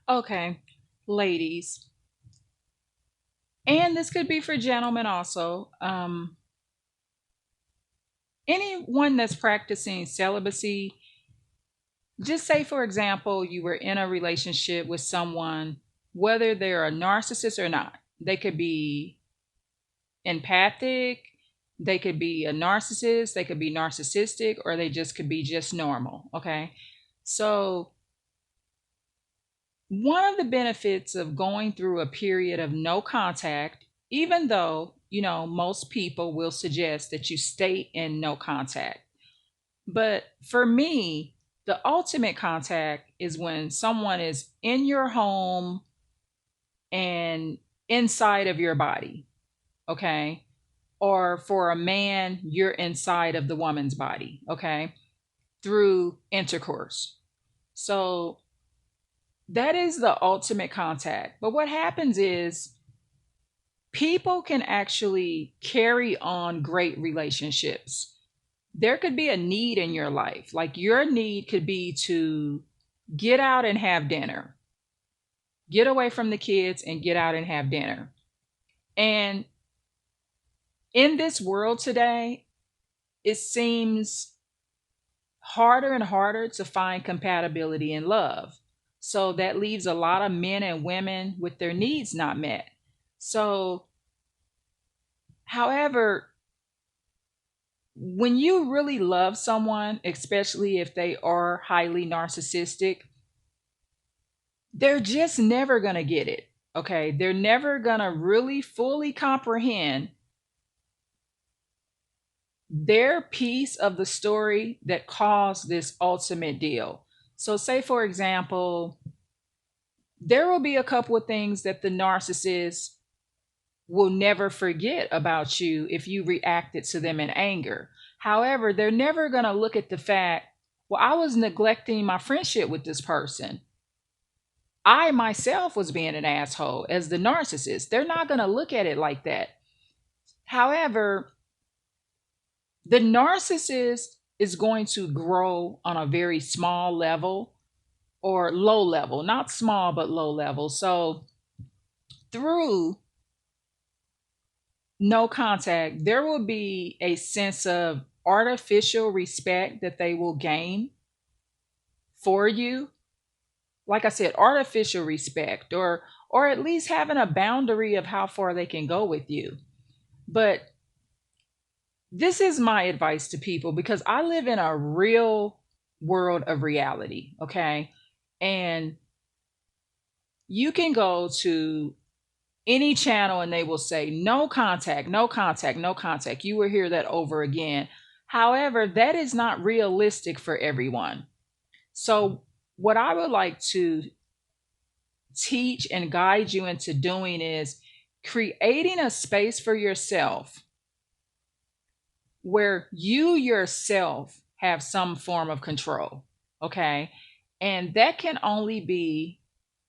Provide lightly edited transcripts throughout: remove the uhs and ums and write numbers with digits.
Okay, ladies, and this could be for gentlemen also. Anyone that's practicing celibacy, just say, for example, you were in a relationship with someone, whether they're a narcissist or not. They could be empathic, they could be a narcissist, they could be narcissistic, or they just could be just normal. Okay. So, one of the benefits of going through a period of no contact, even though, most people will suggest that you stay in no contact. But for me, the ultimate contact is when someone is in your home and inside of your body. Okay. Or for a man, you're inside of the woman's body. Okay. Through intercourse. So that is the ultimate contact. But what happens is people can actually carry on great relationships. There could be a need in your life. Like your need could be to get out and have dinner, get away from the kids and get out and have dinner. And in this world today, it seems harder and harder to find compatibility in love. So that leaves a lot of men and women with their needs not met. So, however, when you really love someone, especially if they are highly narcissistic, they're just never going to get it. Okay. They're never going to really fully comprehend their piece of the story that caused this ultimate deal. So, say, for example, there will be a couple of things that the narcissist will never forget about you if you reacted to them in anger. However, they're never going to look at the fact, well, I was neglecting my friendship with this person. I myself was being an asshole as the narcissist. They're not going to look at it like that. However, the narcissist is going to grow on a very small level or low level, not small, but low level. So, through no contact, there will be a sense of artificial respect that they will gain for you. Like I said, artificial respect, or at least having a boundary of how far they can go with you. But this is my advice to people because I live in a real world of reality, okay? And you can go to any channel and they will say no contact, no contact, no contact. You will hear that over again. However, that is not realistic for everyone. So, what I would like to teach and guide you into doing is creating a space for yourself where you yourself have some form of control. Okay. And that can only be,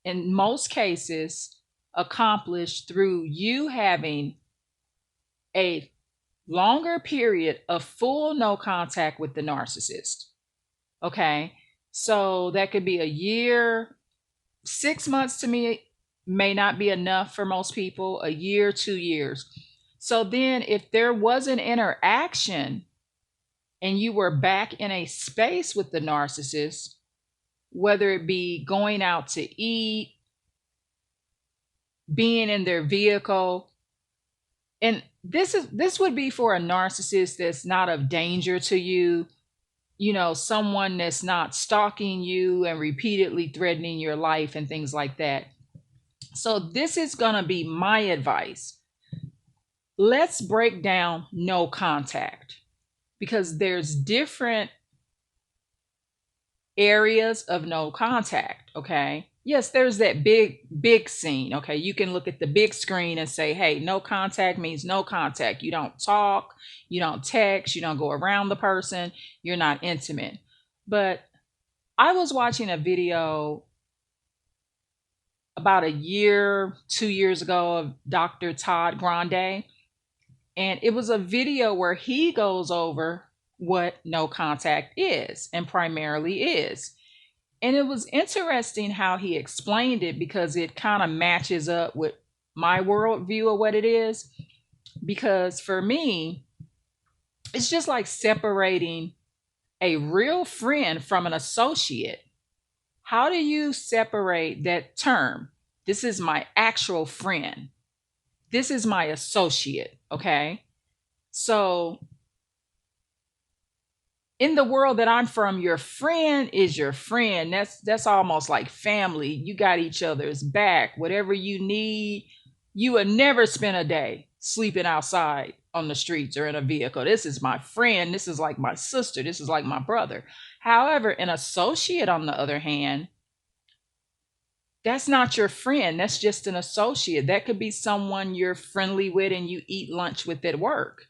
in most cases, accomplished through you having a longer period of full no contact with the narcissist. Okay. So that could be a year, 6 months to me may not be enough for most people, a year, 2 years. So then, if there was an interaction and you were back in a space with the narcissist, whether it be going out to eat, being in their vehicle, and this would be for a narcissist that's not of danger to you, someone that's not stalking you and repeatedly threatening your life and things like that. So this is going to be my advice. Let's break down no contact because there's different areas of no contact. Okay. Yes, there's that big scene. Okay. You can look at the big screen and say, hey, no contact means no contact. You don't talk, you don't text, you don't go around the person, you're not intimate. But I was watching a video about a year, 2 years ago of Dr. Todd Grande. And it was a video where he goes over what no contact is and primarily is. And it was interesting how he explained it because it kind of matches up with my worldview of what it is. Because for me, it's just like separating a real friend from an associate. How do you separate that term? This is my actual friend. This is my associate. Okay. So in the world that I'm from, your friend is your friend. That's almost like family. You got each other's back. Whatever you need, you would never spend a day sleeping outside on the streets or in a vehicle. This is my friend. This is like my sister. This is like my brother. However, an associate, on the other hand, that's not your friend. That's just an associate. That could be someone you're friendly with and you eat lunch with at work.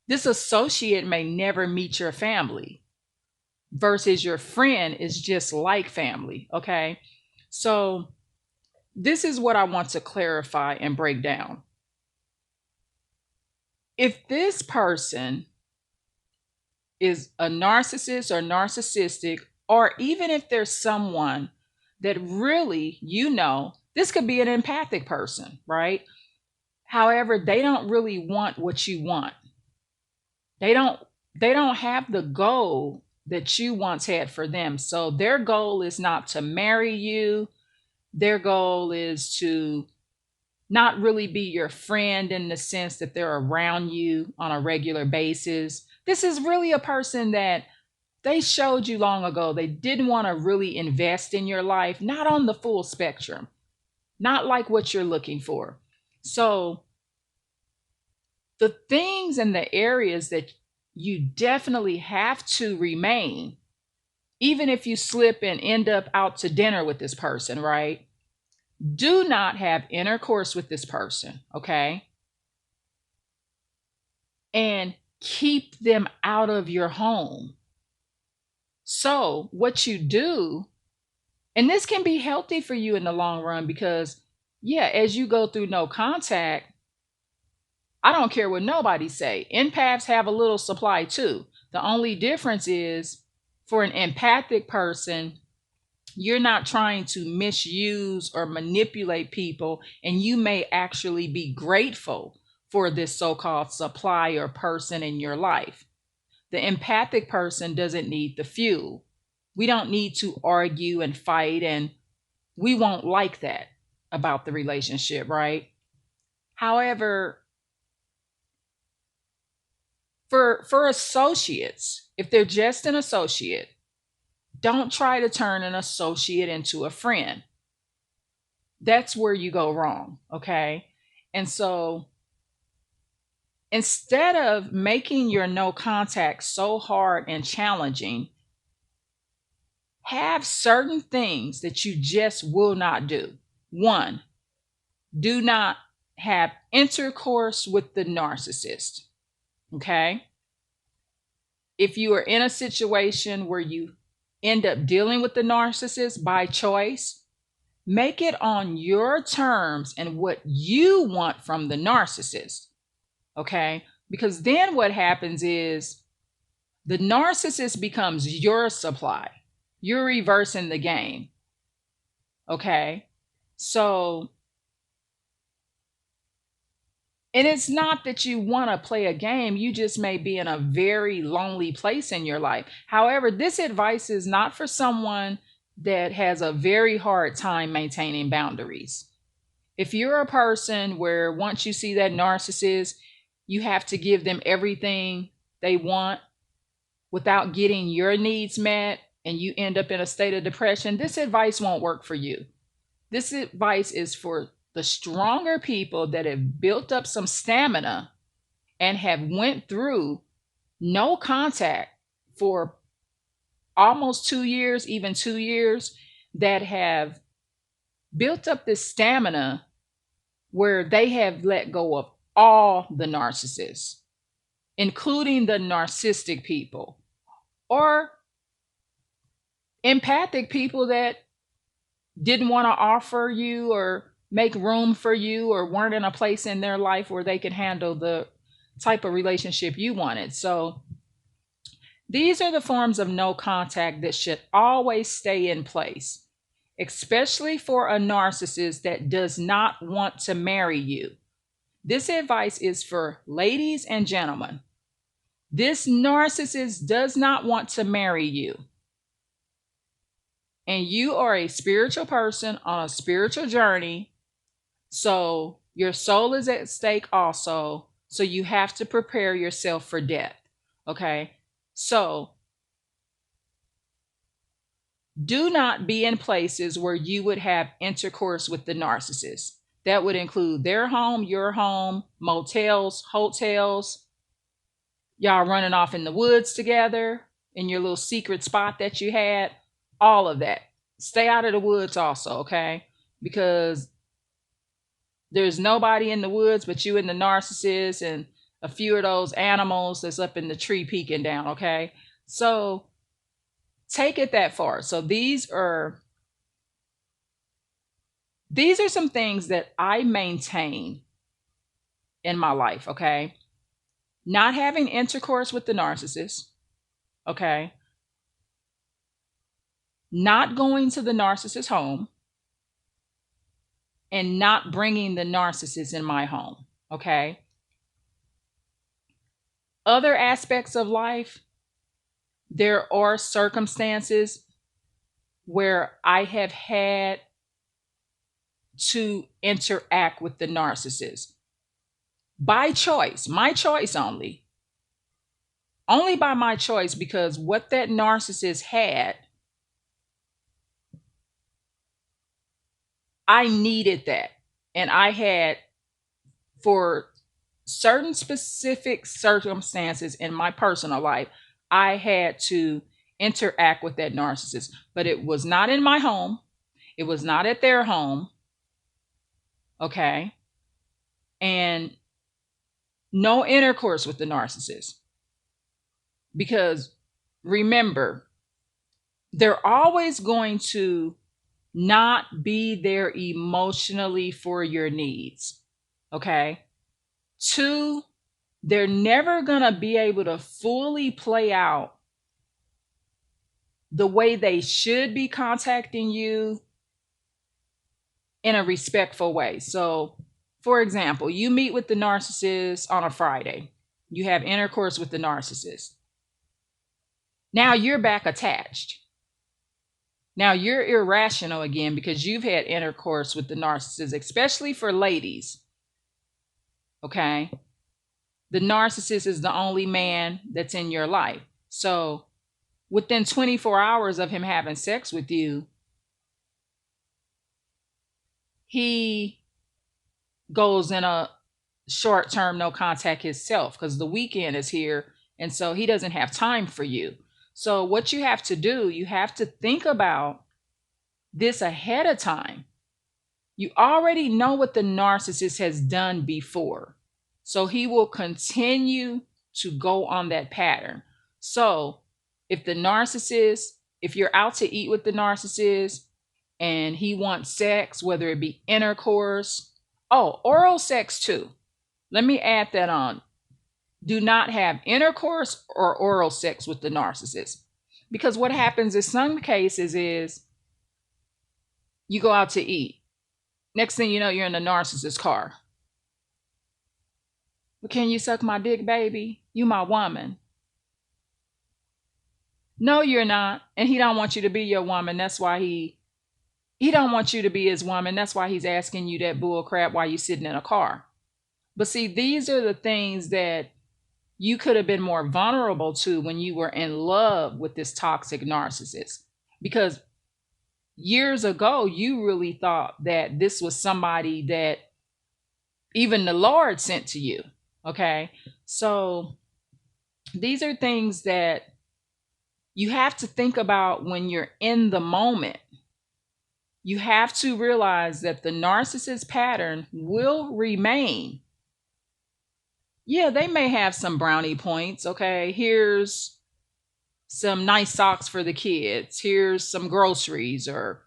This associate may never meet your family versus your friend is just like family. Okay. So, this is what I want to clarify and break down. If this person is a narcissist or narcissistic, or even if there's someone that really, this could be an empathic person, right? However, they don't really want what you want. They don't they don't have the goal that you once had for them. So their goal is not to marry you. Their goal is to not really be your friend in the sense that they're around you on a regular basis. This is really a person that they showed you long ago they didn't want to really invest in your life, not on the full spectrum, not like what you're looking for. So, the things and the areas that you definitely have to remain, even if you slip and end up out to dinner with this person, right? Do not have intercourse with this person, okay? And keep them out of your home. So, what you do, and this can be healthy for you in the long run because, yeah, as you go through no contact, I don't care what nobody say. Empaths have a little supply too. The only difference is for an empathic person, you're not trying to misuse or manipulate people, and you may actually be grateful for this so-called supply or person in your life. The empathic person doesn't need the fuel. We don't need to argue and fight, and we won't like that about the relationship, right? However, for associates, if they're just an associate, don't try to turn an associate into a friend. That's where you go wrong, okay? And so instead of making your no contact so hard and challenging, have certain things that you just will not do. One, do not have intercourse with the narcissist, okay? If you are in a situation where you end up dealing with the narcissist by choice, make it on your terms and what you want from the narcissist. Okay? Because then what happens is the narcissist becomes your supply. You're reversing the game. Okay? So, and it's not that you want to play a game, you just may be in a very lonely place in your life. However, this advice is not for someone that has a very hard time maintaining boundaries. If you're a person where once you see that narcissist, you have to give them everything they want without getting your needs met, and you end up in a state of depression, this advice won't work for you. This advice is for the stronger people that have built up some stamina and have went through no contact for almost 2 years, even 2 years, that have built up this stamina where they have let go of all the narcissists, including the narcissistic people or empathic people that didn't want to offer you or make room for you or weren't in a place in their life where they could handle the type of relationship you wanted. So These are the forms of no contact that should always stay in place, especially for a narcissist that does not want to marry you. This advice is for ladies and gentlemen. This narcissist does not want to marry you. And you are a spiritual person on a spiritual journey. So your soul is at stake also. So you have to prepare yourself for death. Okay. So do not be in places where you would have intercourse with the narcissist. That would include their home, your home, motels, hotels, y'all running off in the woods together in your little secret spot that you had, all of that. Stay out of the woods also, okay? Because there's nobody in the woods but you and the narcissist and a few of those animals that's up in the tree peeking down, okay? So take it that far. So these are some things that I maintain in my life, okay? Not having intercourse with the narcissist, okay? Not going to the narcissist's home, and not bringing the narcissist in my home, okay? Other aspects of life, there are circumstances where I have had to interact with the narcissist by choice, my choice only by my choice, because what that narcissist had, I needed that. And I had, for certain specific circumstances in my personal life, I had to interact with that narcissist. But it was not in my home, it was not at their home, okay? And no intercourse with the narcissist. Because remember, they're always going to not be there emotionally for your needs. Okay. Two, they're never going to be able to fully play out the way they should be contacting you in a respectful way. So, for example, you meet with the narcissist on a Friday, you have intercourse with the narcissist. Now you're back attached. Now you're irrational again because you've had intercourse with the narcissist, especially for ladies. Okay. The narcissist is the only man that's in your life. So within 24 hours of him having sex with you, he goes in a short term no contact himself because the weekend is here. And so he doesn't have time for you. So what you have to do, you have to think about this ahead of time. You already know what the narcissist has done before. So he will continue to go on that pattern. So if the narcissist, if you're out to eat with the narcissist and he wants sex, whether it be intercourse, oh, oral sex too. Let me add that on. Do not have intercourse or oral sex with the narcissist. Because what happens in some cases is you go out to eat. Next thing you know, you're in the narcissist's car. But can you suck my dick, baby? You my woman. No, you're not. And he don't want you to be your woman. That's why he don't want you to be his woman. That's why he's asking you that bull crap while you're sitting in a car. But see, these are the things that you could have been more vulnerable to when you were in love with this toxic narcissist. Because years ago, you really thought that this was somebody that even the Lord sent to you. Okay. So these are things that you have to think about when you're in the moment. You have to realize that the narcissist pattern will remain. Yeah, they may have some brownie points. Okay, here's some nice socks for the kids. Here's some groceries, or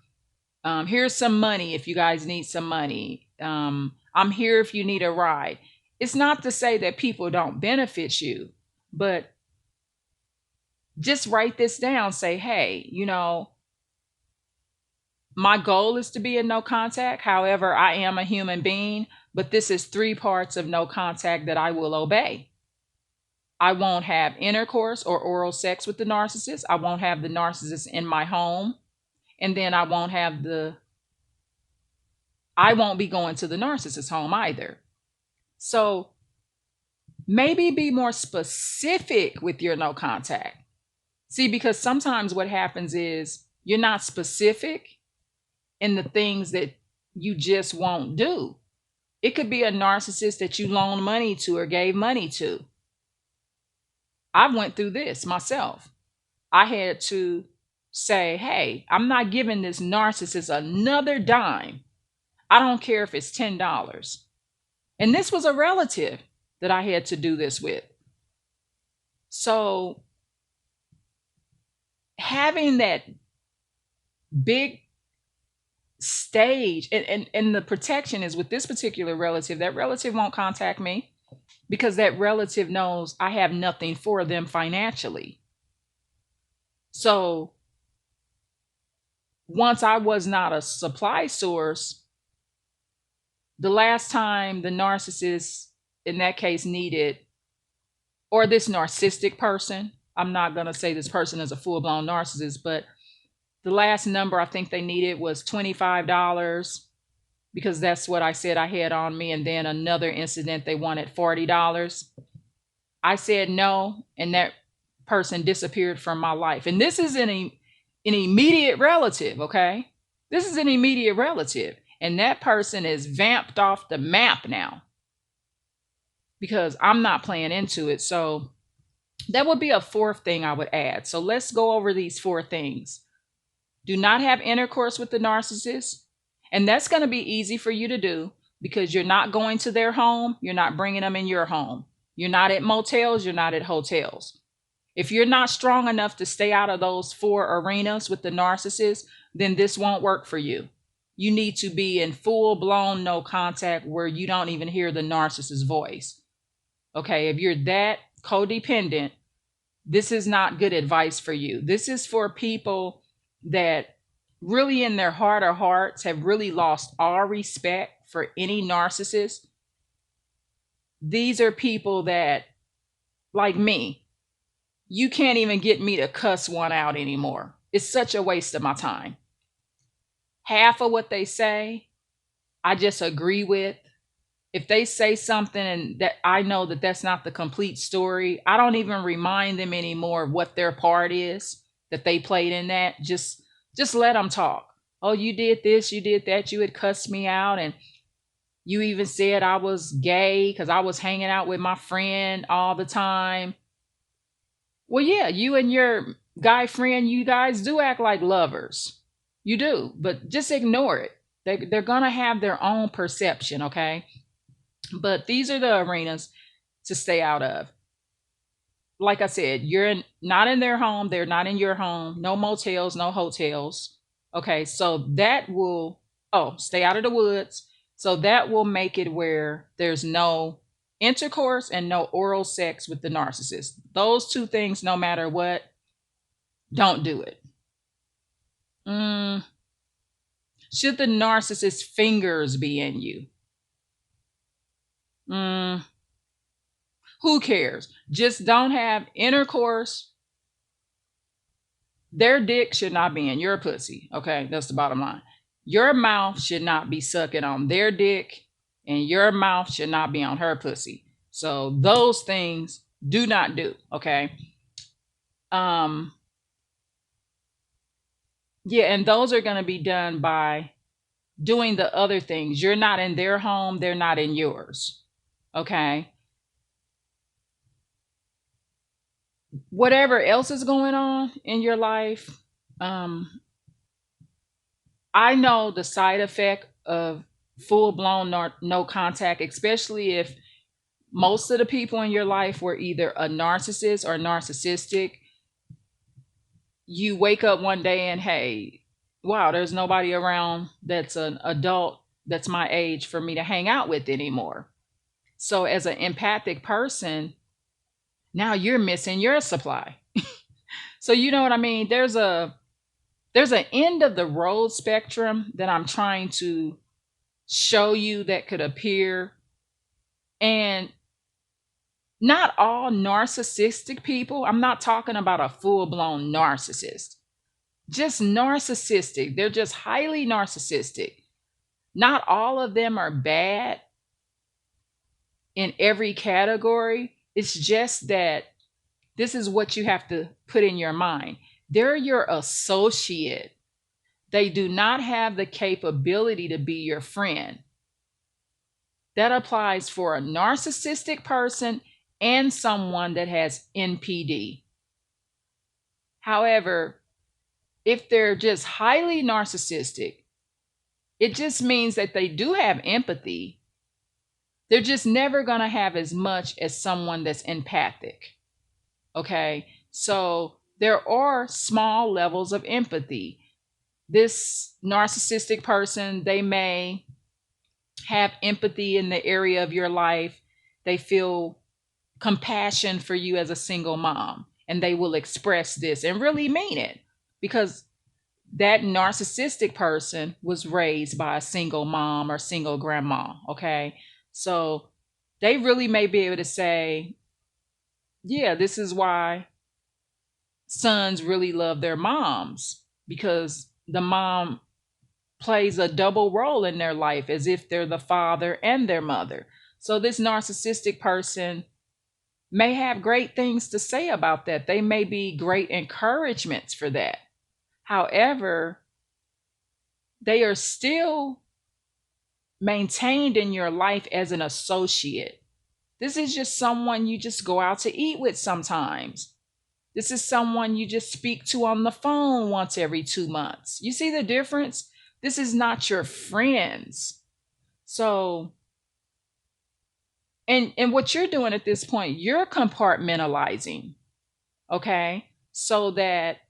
here's some money if you guys need some money. I'm here if you need a ride. It's not to say that people don't benefit you, but Just write this down. Say, hey, my goal is to be in no contact. However, I am a human being, but this is three parts of no contact that I will obey. I won't have intercourse or oral sex with the narcissist. I won't have the narcissist in my home. And then I won't be going to the narcissist's home either. So maybe be more specific with your no contact. See, because sometimes what happens is you're not specific in the things that you just won't do. It could be a narcissist that you loaned money to or gave money to. I went through this myself. I had to say, hey, I'm not giving this narcissist another dime. I don't care if it's $10. And this was a relative that I had to do this with. So having that big stage and the protection is with this particular relative, that relative won't contact me because that relative knows I have nothing for them financially. So once I was not a supply source, the last time the narcissist in that case needed, or this narcissistic person, I'm not going to say this person is a full blown narcissist, but the last number I think they needed was $25 because that's what I said I had on me. And then another incident, they wanted $40. I said no, and that person disappeared from my life. And this is an immediate relative, okay? This is an immediate relative. And that person is vamped off the map now because I'm not playing into it. So that would be a fourth thing I would add. So let's go over these four things. Do not have intercourse with the narcissist. And that's going to be easy for you to do because you're not going to their home. You're not bringing them in your home. You're not at motels. You're not at hotels. If you're not strong enough to stay out of those four arenas with the narcissist, then this won't work for you. You need to be in full blown no contact where you don't even hear the narcissist's voice. Okay, if you're that codependent, this is not good advice for you. This is for people that really in their heart of hearts have really lost all respect for any narcissist. These are people that, like me, you can't even get me to cuss one out anymore. It's such a waste of my time. Half of what they say, I just agree with. If they say something and that I know that that's not the complete story, I don't even remind them anymore of what their part is that they played in that. Just let them talk. Oh, you did this, you did that, you had cussed me out, and you even said I was gay because I was hanging out with my friend all the time. Well, yeah, you and your guy friend, you guys do act like lovers. You do, but just ignore it. They're going to have their own perception, okay? But these are the arenas to stay out of. Like I said, not in their home. They're not in your home. No motels, no hotels. Okay, so that will, stay out of the woods. So that will make it where there's no intercourse and no oral sex with the narcissist. Those two things, no matter what, don't do it. Mm, should the narcissist's fingers be in you? Mm, who cares? Just don't have intercourse. Their dick should not be in your pussy. Okay, that's the bottom line. Your mouth should not be sucking on their dick, and your mouth should not be on her pussy. So those things do not do. Okay. Um. Yeah, and those are going to be done by doing the other things. You're not in their home. They're not in yours. Okay. Whatever else is going on in your life, um, I know the side effect of full blown no contact, especially if most of the people in your life were either a narcissist or narcissistic. You wake up one day and hey, wow, there's nobody around that's an adult that's my age for me to hang out with anymore. So, as an empathic person, now you're missing your supply. So you know what I mean? There's an end of the road spectrum that I'm trying to show you that could appear. And not all narcissistic people, I'm not talking about a full-blown narcissist. Just narcissistic. They're just highly narcissistic. Not all of them are bad in every category. It's just that this is what you have to put in your mind. They're your associate. They do not have the capability to be your friend. That applies for a narcissistic person and someone that has NPD. However, if they're just highly narcissistic, it just means that they do have empathy. They're just never going to have as much as someone that's empathic. Okay. So there are small levels of empathy. This narcissistic person, they may have empathy in the area of your life. They feel compassion for you as a single mom, and they will express this and really mean it because that narcissistic person was raised by a single mom or single grandma. Okay. So they really may be able to say, yeah, this is why sons really love their moms, because the mom plays a double role in their life as if they're the father and their mother. So this narcissistic person may have great things to say about that. They may be great encouragements for that. However, they are still maintained in your life as an associate. This is just someone you just go out to eat with sometimes. This is someone you just speak to on the phone once every 2 months. You see the difference? This is not your friends. So, and what you're doing at this point, you're compartmentalizing, okay? So that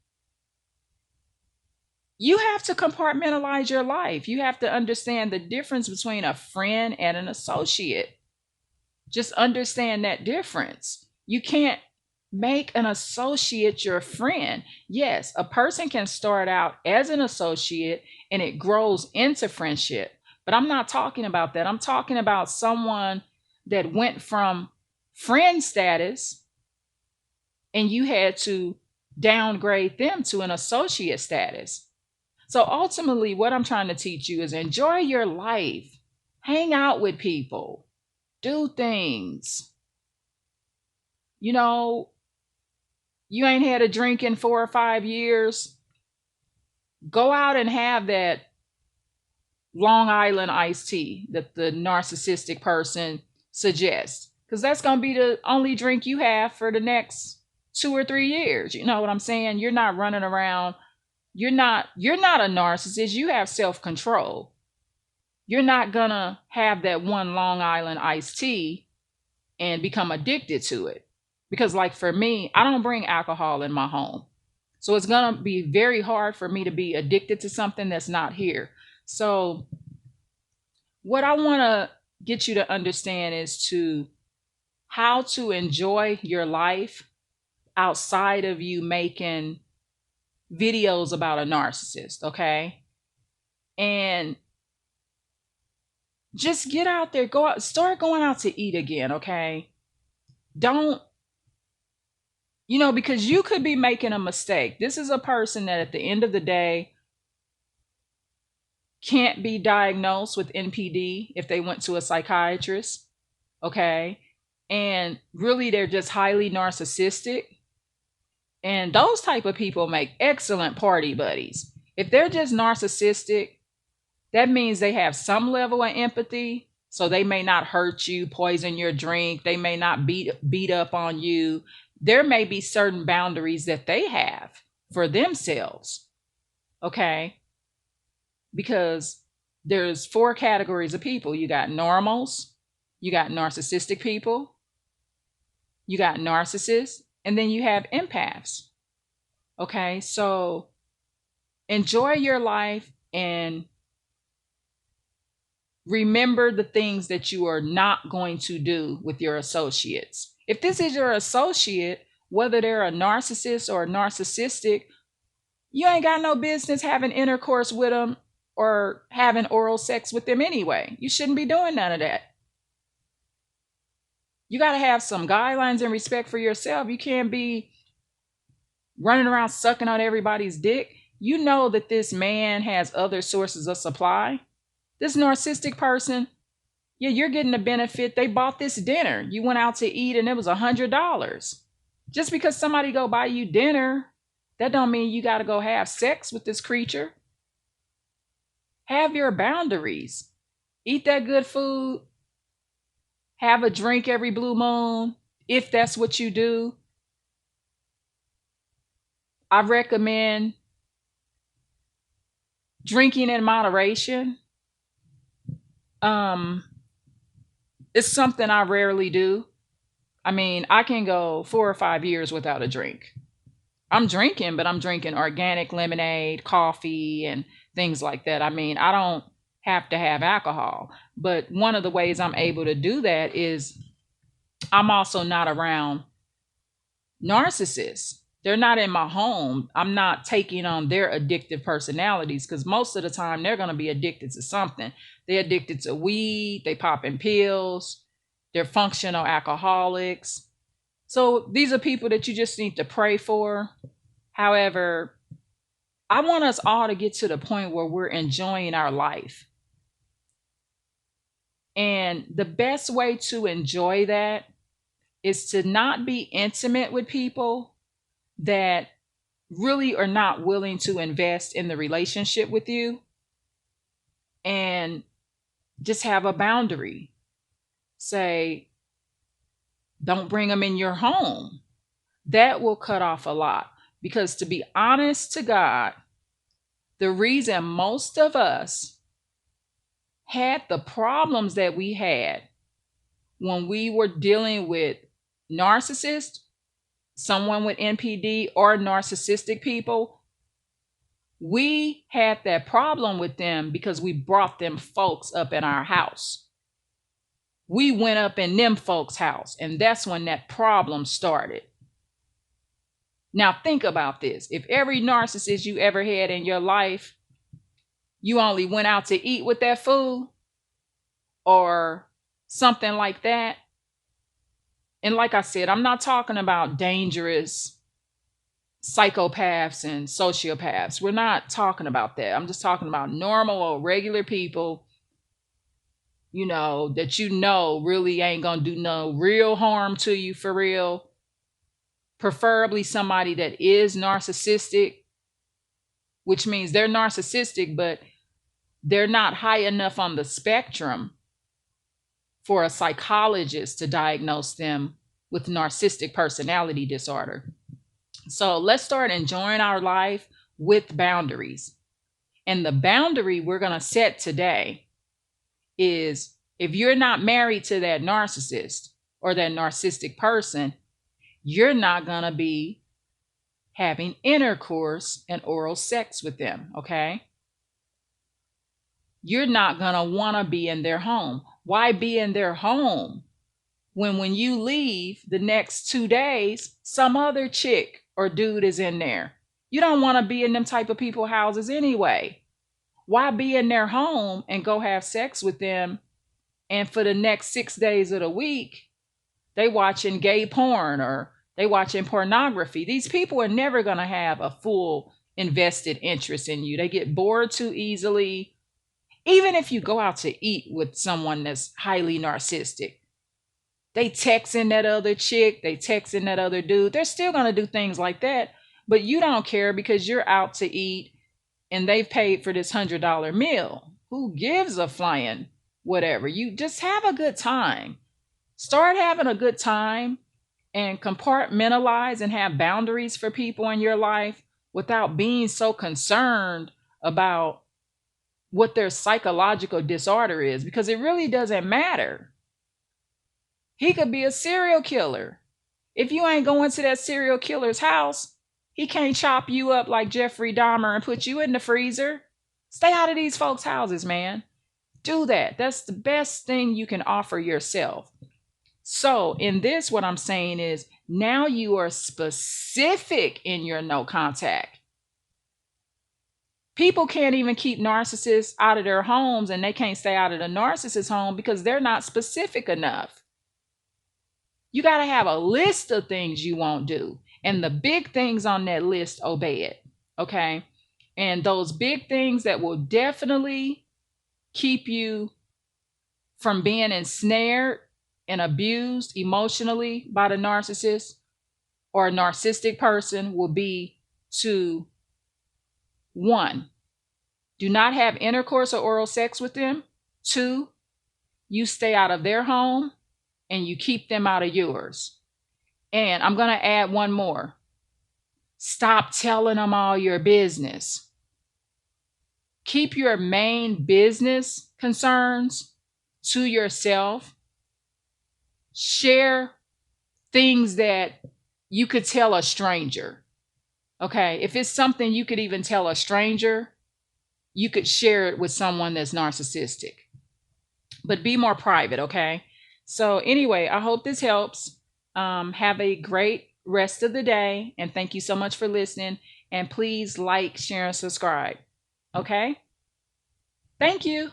you have to compartmentalize your life. You have to understand the difference between a friend and an associate. Just understand that difference. You can't make an associate your friend. Yes, a person can start out as an associate and it grows into friendship. But I'm not talking about that. I'm talking about someone that went from friend status and you had to downgrade them to an associate status. So ultimately, what I'm trying to teach you is enjoy your life, hang out with people, do things. You know, you ain't had a drink in 4 or 5 years. Go out and have that Long Island iced tea that the narcissistic person suggests, because that's going to be the only drink you have for the next 2 or 3 years. You know what I'm saying? You're not running around. You're not a narcissist. You have self-control. You're not gonna have that one Long Island iced tea and become addicted to it. Because, like for me, I don't bring alcohol in my home. So it's gonna be very hard for me to be addicted to something that's not here. So, what I wanna get you to understand is to how to enjoy your life outside of you making videos about a narcissist, okay? And just get out there, go out, start going out to eat again, okay? Don't, because you could be making a mistake. This is a person that at the end of the day can't be diagnosed with NPD if they went to a psychiatrist, okay? And really they're just highly narcissistic. And those type of people make excellent party buddies. If they're just narcissistic, that means they have some level of empathy. So they may not hurt you, poison your drink. They may not beat up on you. There may be certain boundaries that they have for themselves. Okay? Because there's 4 categories of people. You got normals, you got narcissistic people, you got narcissists, and then you have empaths. Okay? So enjoy your life and remember the things that you are not going to do with your associates. If this is your associate, whether they're a narcissist or a narcissistic, you ain't got no business having intercourse with them or having oral sex with them anyway. You shouldn't be doing none of that. You got to have some guidelines and respect for yourself. You can't be running around sucking on everybody's dick. You know that this man has other sources of supply. This narcissistic person, yeah, you're getting the benefit. They bought this dinner. You went out to eat and it was $100. Just because somebody go buy you dinner, that don't mean you got to go have sex with this creature. Have your boundaries. Eat that good food. Have a drink every blue moon, if that's what you do. I recommend drinking in moderation. Um, it's something I rarely do. I mean, I can go 4 or 5 years without a drink. I'm drinking, but I'm drinking organic lemonade, coffee, and things like that. I mean, I don't have to have alcohol. But one of the ways I'm able to do that is I'm also not around narcissists. They're not in my home. I'm not taking on their addictive personalities because most of the time they're going to be addicted to something. They're addicted to weed, they popping pills, they're functional alcoholics. So these are people that you just need to pray for. However, I want us all to get to the point where we're enjoying our life. And the best way to enjoy that is to not be intimate with people that really are not willing to invest in the relationship with you, and just have a boundary. Say, don't bring them in your home. That will cut off a lot. Because to be honest to God, the reason most of us had the problems that we had when we were dealing with narcissists, someone with NPD, or narcissistic people, we had that problem with them because we brought them folks up in our house. We went up in them folks' house, and that's when that problem started. Now think about this. If every narcissist you ever had in your life, you only went out to eat with that fool or something like that. And like I said, I'm not talking about dangerous psychopaths and sociopaths. We're not talking about that. I'm just talking about normal or regular people, that really ain't gonna do no real harm to you for real. Preferably somebody that is narcissistic, which means they're narcissistic, but they're not high enough on the spectrum for a psychologist to diagnose them with narcissistic personality disorder. So let's start enjoying our life with boundaries. And the boundary we're going to set today is, if you're not married to that narcissist or that narcissistic person, you're not going to be having intercourse and oral sex with them, okay? You're not going to want to be in their home. Why be in their home when you leave the next 2 days, some other chick or dude is in there? You don't want to be in them type of people houses anyway. Why be in their home and go have sex with them, and for the next 6 days of the week, they watching gay porn or they watching pornography? These people are never going to have a full invested interest in you. They get bored too easily. Even if you go out to eat with someone that's highly narcissistic, they texting that other chick, they texting that other dude. They're still going to do things like that, but you don't care because you're out to eat and they've paid for this $100 meal. Who gives a flying whatever? You just have a good time. Start having a good time and compartmentalize and have boundaries for people in your life without being so concerned about what their psychological disorder is, because it really doesn't matter. He could be a serial killer. If you ain't going to that serial killer's house, he can't chop you up like Jeffrey Dahmer and put you in the freezer. Stay out of these folks' houses, man. Do that. That's the best thing you can offer yourself. So, in this, what I'm saying is now you are specific in your no contact. People can't even keep narcissists out of their homes, and they can't stay out of the narcissist's home because they're not specific enough. You got to have a list of things you won't do. And the big things on that list, obey it. Okay. And those big things that will definitely keep you from being ensnared and abused emotionally by the narcissist or a narcissistic person will be to, one, do not have intercourse or oral sex with them. Two, you stay out of their home and you keep them out of yours. And I'm going to add one more. Stop telling them all your business. Keep your main business concerns to yourself. Share things that you could tell a stranger. Okay. If it's something you could even tell a stranger, you could share it with someone that's narcissistic. But be more private. Okay. So, anyway, I hope this helps. Have a great rest of the day. And thank you so much for listening. And please like, share, and subscribe. Okay. Thank you.